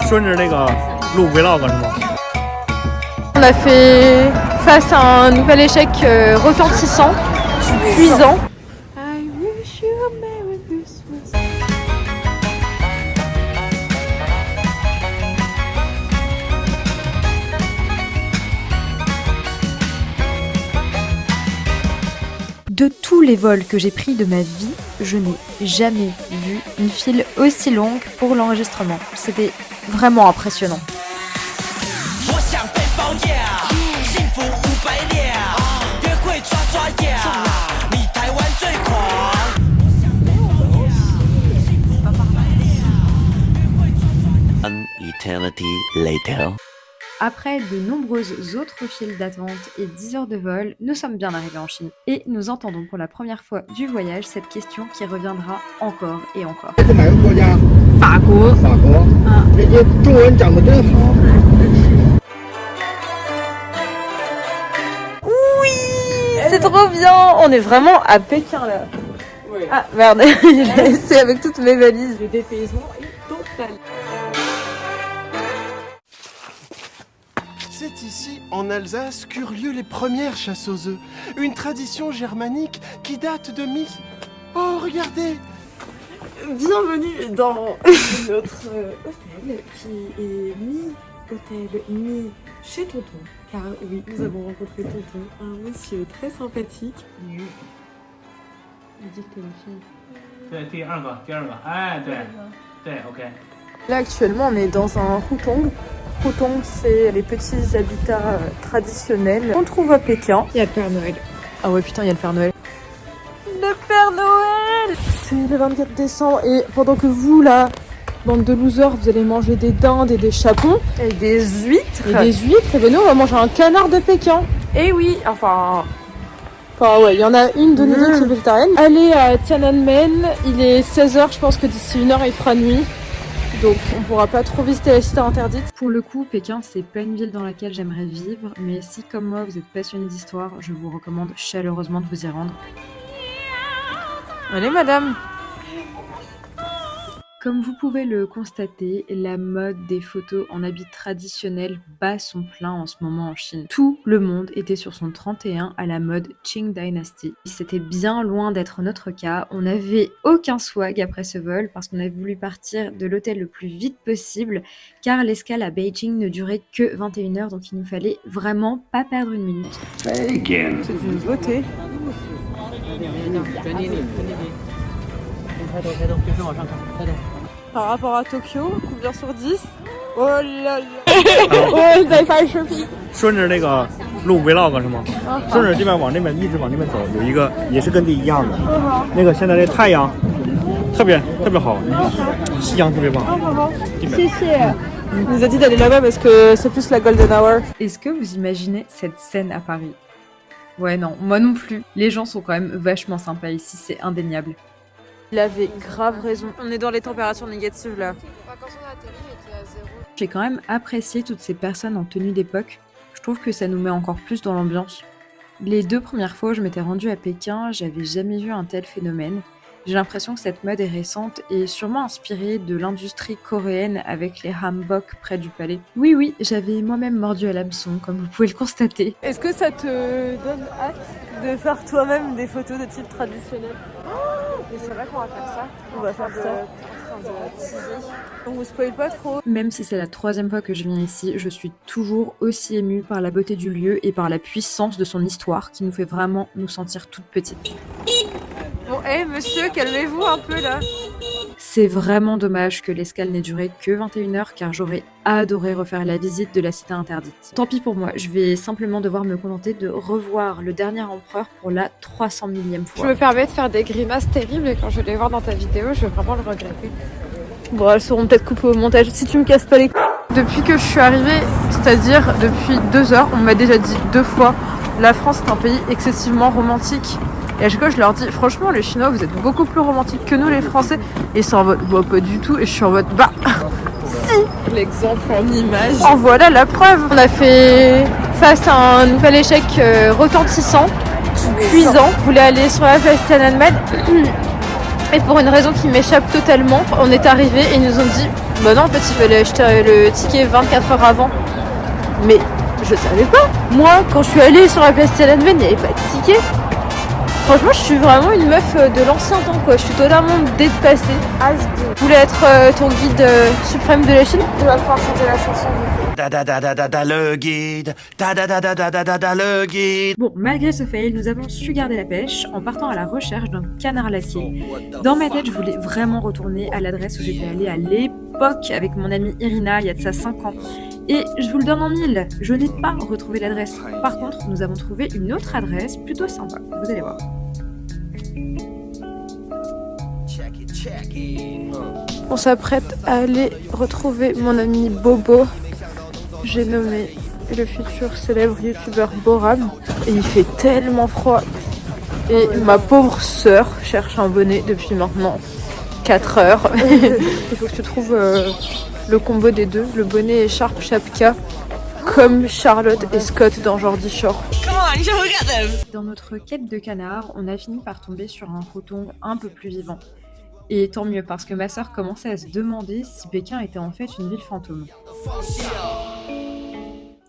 顺着那个录 vlog 是吗？ On a fait face à un nouvel échec retentissant, cuisant. I wish you a Merry Christmas. De tous les vols que j'ai pris de ma vie, je n'ai jamais vu une file aussi longue pour l'enregistrement. C'était vraiment impressionnant. An eternity later. Après de nombreuses autres files d'attente et 10 heures de vol, nous sommes bien arrivés en Chine. Et nous entendons pour la première fois du voyage cette question qui reviendra encore et encore. Oui, c'est trop bien. On est vraiment à Pékin là. Oui. Ah merde, c'est avec toutes mes valises. Le dépaysement est total. C'est ici, en Alsace, qu'eurent lieu les premières chasses aux œufs. Une tradition germanique qui date de Oh, regardez! Bienvenue dans notre hôtel qui est mi-hôtel, mi-chez Tonton. Car oui, nous avons rencontré Tonton, un monsieur très sympathique. Il dit que t'es une fille. 对，第二个，哎，对，OK。 Là actuellement on est dans un hutong. Hutong c'est les petits habitats traditionnels qu'on trouve à Pékin. Il y a le Père Noël. Ah ouais putain il y a le Père Noël. Le Père Noël. C'est le 24 décembre et pendant que vous là, bande de losers, vous allez manger des dindes et des chapons. Et des huîtres. Et des huîtres, et ben nous on va manger un canard de Pékin. Et oui, enfin Ouais, il y en a une de nous deux qui est végétarienne. Allez à Tiananmen, il est 16h, je pense que d'ici 1 heure il fera nuit. Donc on pourra pas trop visiter la cité interdite. Pour le coup, Pékin, c'est pas une ville dans laquelle j'aimerais vivre, mais si comme moi vous êtes passionné d'histoire, je vous recommande chaleureusement de vous y rendre. Allez madame. Comme vous pouvez le constater, la mode des photos en habits traditionnels bat son plein en ce moment en Chine. Tout le monde était sur son 31 à la mode Qing Dynasty. C'était bien loin d'être notre cas. On n'avait aucun swag après ce vol parce qu'on avait voulu partir de l'hôtel le plus vite possible car l'escale à Beijing ne durait que 21 heures donc il nous fallait vraiment pas perdre une minute. c'est une beauté. Par rapport à Tokyo, combien sur 10? Oh là là. 顺着那个录 vlog 是吗？顺着这边往那边一直往那边走，有一个也是跟这一样的，那个现在这太阳特别好，夕阳特别棒。Il nous a dit d'aller là-bas parce que c'est plus la golden hour. Est-ce que vous imaginez cette scène à Paris? Ouais non, moi non plus. Les gens sont quand même vachement sympas ici, c'est indéniable. Il avait grave raison. On est dans les températures négatives là. Quand on a atterri, il était à 0. J'ai quand même apprécié toutes ces personnes en tenue d'époque. Je trouve que ça nous met encore plus dans l'ambiance. Les 2 premières fois où je m'étais rendue à Pékin, j'avais jamais vu un tel phénomène. J'ai l'impression que cette mode est récente et sûrement inspirée de l'industrie coréenne avec les hanbok près du palais. Oui, j'avais moi-même mordu à l'hameçon, comme vous pouvez le constater. Est-ce que ça te donne hâte de faire toi-même des photos de type traditionnel? Mais c'est vrai qu'on va faire ça. On va faire ça. On vous spoil pas trop. Même si c'est la 3e fois que je viens ici, je suis toujours aussi émue par la beauté du lieu et par la puissance de son histoire qui nous fait vraiment nous sentir toutes petites. Bon, monsieur, calmez-vous un peu là. C'est vraiment dommage que l'escale n'ait duré que 21 heures car j'aurais adoré refaire la visite de la cité interdite. Tant pis pour moi, je vais simplement devoir me contenter de revoir le dernier empereur pour la 300 000e fois. Je me permets de faire des grimaces terribles et quand je vais les voir dans ta vidéo, je vais vraiment le regretter. Bon, elles seront peut-être coupées au montage si tu me casses pas les couilles. Depuis que je suis arrivée, c'est-à-dire depuis 2 heures, on m'a déjà dit 2 fois la France est un pays excessivement romantique. Et à chaque fois je leur dis franchement les Chinois vous êtes beaucoup plus romantiques que nous les Français. Et c'est en mode bah pas du tout. Et je suis en mode bah si. L'exemple en image. En voilà la preuve. On a fait face à un nouvel échec retentissant, cuisant. On voulait aller sur la place Tiananmen. Et pour une raison qui m'échappe totalement, on est arrivé et ils nous ont dit Bah non, en fait, il fallait acheter le ticket 24 heures avant. Mais je savais pas. Moi, quand je suis allée sur la place Tiananmen, il n'y avait pas de ticket. Franchement, je suis vraiment une meuf de l'ancien temps, quoi. Je suis totalement dépassée. Je voulais être ton guide suprême de la Chine. Tu vas pouvoir chanter la chanson. Le guide. Le guide. Bon, malgré ce fail, nous avons su garder la pêche en partant à la recherche d'un canard laqué. Dans ma tête, je voulais vraiment retourner à l'adresse où j'étais allée à l'époque avec mon amie Irina, il y a de ça 5 ans. Et je vous le donne en mille, je n'ai pas retrouvé l'adresse. Par contre, nous avons trouvé une autre adresse plutôt sympa, vous allez voir. On s'apprête à aller retrouver mon ami Bobo. J'ai nommé le futur célèbre youtubeur Boram. Et il fait tellement froid. Et ma pauvre sœur cherche un bonnet depuis maintenant 4 heures. Il faut que tu trouves le combo des deux, le bonnet écharpe chapka, comme Charlotte et Scott dans Geordie Shore. Dans notre quête de canard, on a fini par tomber sur un Hutong un peu plus vivant. Et tant mieux, parce que ma sœur commençait à se demander si Pékin était en fait une ville fantôme.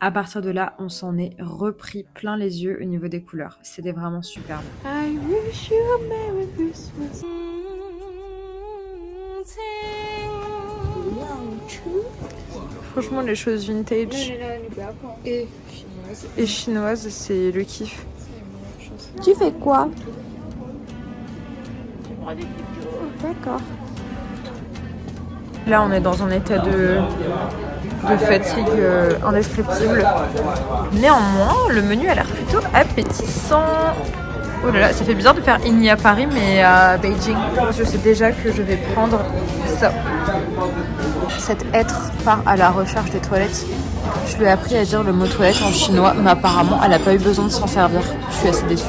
À partir de là, on s'en est repris plein les yeux au niveau des couleurs. C'était vraiment superbe. I wish you a Merry Christmas. Franchement, les choses vintage et chinoises, c'est le kiff. Tu fais quoi? D'accord. Là, on est dans un état de fatigue indescriptible. Néanmoins, le menu a l'air plutôt appétissant. Oh là là, ça fait bizarre de faire Igny à Paris, mais à Beijing. Je sais déjà que je vais prendre ça. Cet être part à la recherche des toilettes. Je lui ai appris à dire le mot toilette en chinois, mais apparemment, elle n'a pas eu besoin de s'en servir. Je suis assez déçue.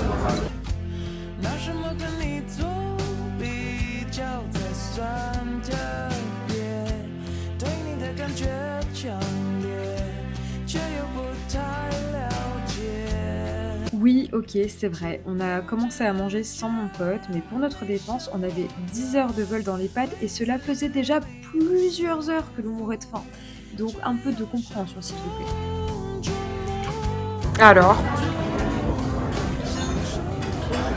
Oui, ok, c'est vrai, on a commencé à manger sans mon pote, mais pour notre défense, on avait 10 heures de vol dans les pattes et cela faisait déjà plusieurs heures que l'on mourait de faim. Donc un peu de compréhension, s'il vous plaît. Alors,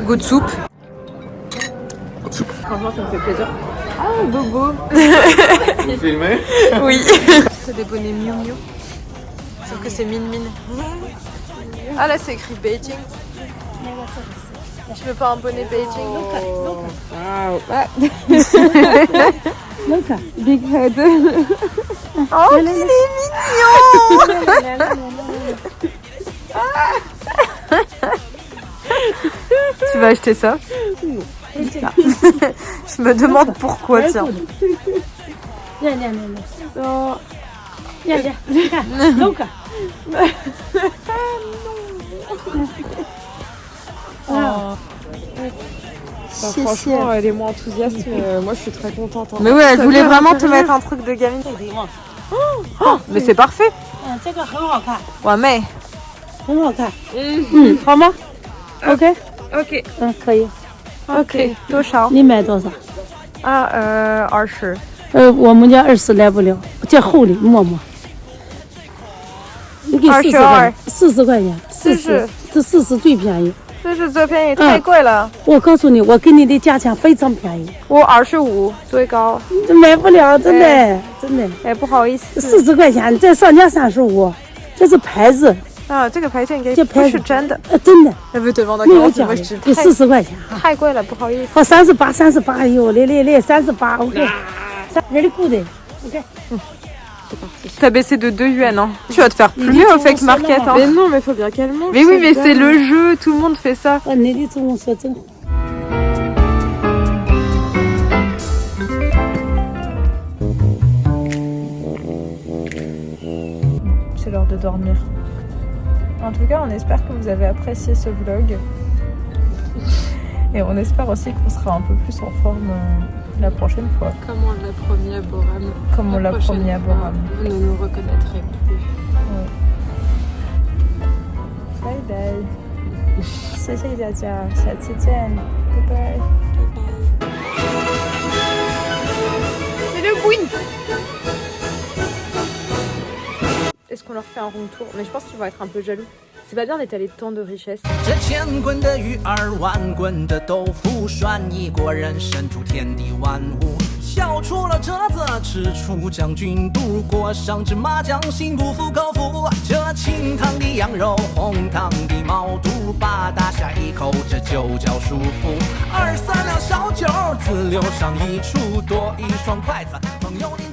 goût de soupe. Franchement, ça me fait plaisir. Ah, Bobo. Vous filmez? Oui. C'est des bonnets Miu Miu. Sauf que c'est Min Min. Ah là, c'est écrit Beijing. Tu veux pas un bonnet Beijing? Big head. Oh, il est mignon. Tu vas acheter ça? Je me demande pourquoi, tiens. Franchement, elle est moins enthousiaste, mais moi je suis très contente. Hein. Mais oui, elle voulait vraiment te mettre un truc de gamine. Oh, mais c'est parfait. Ouais, mais. 好吗 ？OK OK， 可以。 OK， 多少？ 你买多少？ 啊，20。我们家20来不了，这厚的沫沫。你给40块，40块钱，40，这40最便宜。 40最便宜，太贵了。我告诉你，我给你的价钱非常便宜。我25最高。这买不了，真的，真的。哎，不好意思。 40块钱，这上家35，这是牌子。 啊，这个牌子应该这不是真的。真的。没有假的，给40块钱。太贵了，不好意思。好，38，哎呦，来，38 ，OK。Very good， OK。 T'as baissé de 2 yuan, hein. Tu vas te faire plus mieux au fake market, hein. Mais non, mais faut bien qu'elle mange. Mais oui, mais c'est le jeu, tout le monde fait ça. C'est l'heure de dormir. En tout cas, on espère que vous avez apprécié ce vlog. Et on espère aussi qu'on sera un peu plus en forme la prochaine fois. Comme on l'a promis à Boram. Comme on l'a promis à Boram. Vous ne nous reconnaîtrez plus. Bye bye. 谢谢大家，下期见，拜拜。C'est le Queen. pense qu'on leur fait un room tour, mais je pense qu'ils vont être un peu jaloux. C'est pas bien d'étaler tant de richesses. 这千滚的鱼儿，万滚的豆腐，涮一锅人参煮天地万物。削出了折子，吃出将军肚，裹上芝麻酱，心不服口服。这清汤的羊肉，红汤的毛肚，把打下一口，这就叫舒服。2、3两小酒，自留上一处，多一双筷子，朋友的。